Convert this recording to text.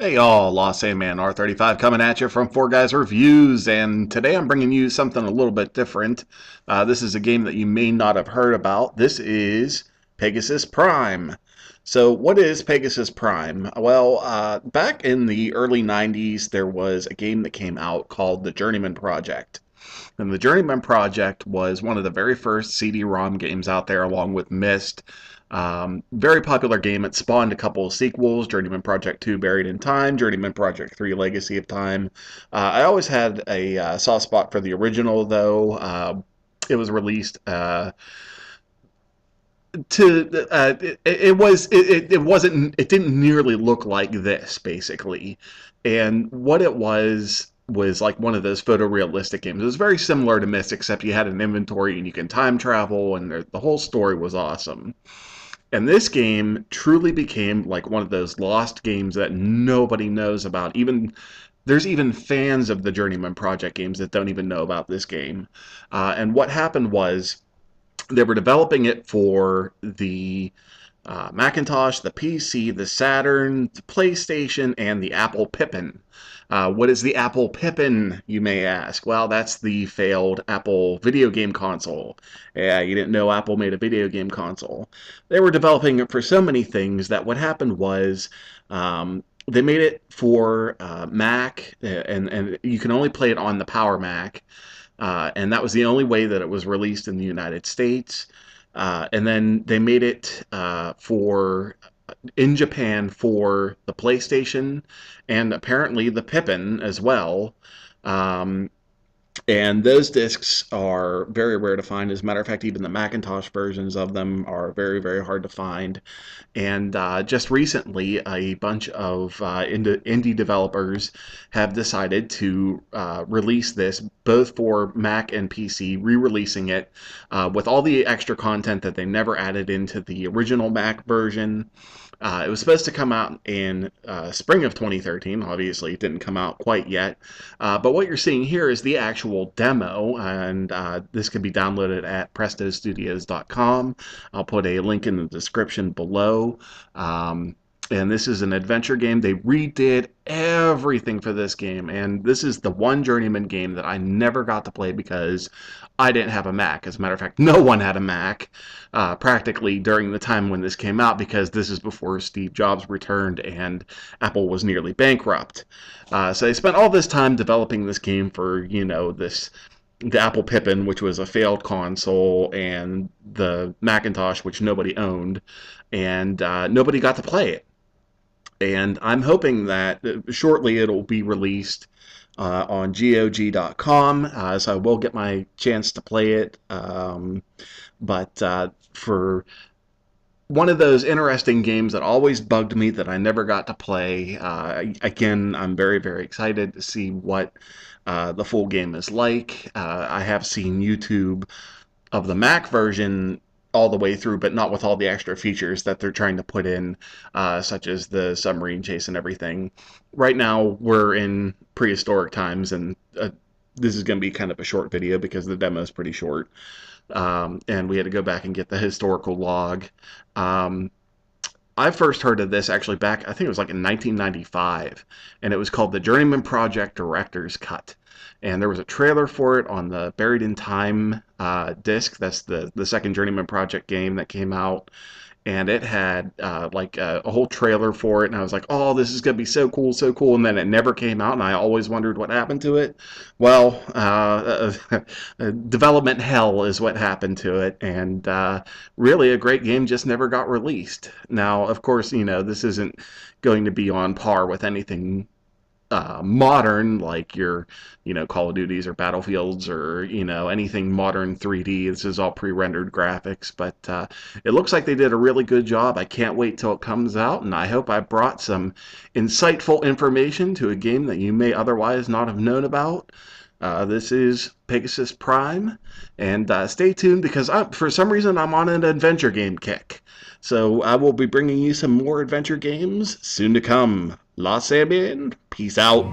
Hey y'all, Lost Sandman R35 coming at you from Four Guys Reviews, and today I'm bringing you something a little bit different. This is a game that you may not have heard about. This is Pegasus Prime. So, what is Pegasus Prime? Well, back in the early 90s, there was a game that came out called the Journeyman Project. And the Journeyman Project was one of the very first CD-ROM games out there, along with Myst. Very popular game. It spawned a couple of sequels: Journeyman Project 2, Buried in Time; Journeyman Project 3, Legacy of Time. I always had a soft spot for the original, though. It was released to it wasn't, it didn't nearly look like this, basically. And what it was like one of those photorealistic games. It was very similar to Myst, except you had an inventory and you can time travel, and the whole story was awesome. And this game truly became like one of those lost games that nobody knows about. Even there's even fans of the Journeyman Project games that don't even know about this game. And what happened was they were developing it for the Macintosh, the PC, the Saturn, the PlayStation, and the Apple Pippin. What is the Apple Pippin, you may ask? Well, that's the failed Apple video game console. Yeah, you didn't know Apple made a video game console. They were developing it for so many things that what happened was they made it for Mac, and you can only play it on the Power Mac. And that was the only way that it was released in the United States. And then they made it for in Japan for the PlayStation and apparently the Pippin as well. Um, and those discs are very rare to find. As a matter of fact, even the Macintosh versions of them are very, very hard to find. And just recently, a bunch of indie developers have decided to release this both for Mac and PC, re-releasing it with all the extra content that they never added into the original Mac version. It was supposed to come out in spring of 2013. Obviously, it didn't come out quite yet. But what you're seeing here is the actual demo, and this can be downloaded at prestostudios.com. I'll put a link in the description below. And this is an adventure game. They redid everything for this game, and this is the one Journeyman game that I never got to play because I didn't have a Mac. As a matter of fact, no one had a Mac practically during the time when this came out, because this is before Steve Jobs returned and Apple was nearly bankrupt. So they spent all this time developing this game for, the Apple Pippin, which was a failed console, and the Macintosh, which nobody owned, and nobody got to play it. And I'm hoping that shortly it'll be released on GOG.com, so I will get my chance to play it. But for one of those interesting games that always bugged me that I never got to play, again, I'm very, very excited to see what the full game is like. I have seen YouTube of the Mac version all the way through, but not with all the extra features that they're trying to put in, such as the submarine chase and everything. Right now, we're in prehistoric times, and this is going to be kind of a short video because the demo is pretty short. And we had to go back and get the historical log. Um, I first heard of this actually back, I think it was like in 1995, and it was called the Journeyman Project Director's Cut. And there was a trailer for it on the Buried in Time disc. That's the second Journeyman Project game that came out. And it had like a whole trailer for it. And I was like, oh, this is going to be so cool, so cool. And then it never came out. And I always wondered what happened to it. Well, development hell is what happened to it. And really, a great game just never got released. Now, of course, this isn't going to be on par with anything modern, like your, Call of Duties or Battlefields or, anything modern 3D. This is all pre-rendered graphics, but it looks like they did a really good job. I can't wait till it comes out, and I hope I brought some insightful information to a game that you may otherwise not have known about. This is Pegasus Prime, and stay tuned because for some reason I'm on an adventure game kick. So I will be bringing you some more adventure games soon to come. Lost Salmon, peace out.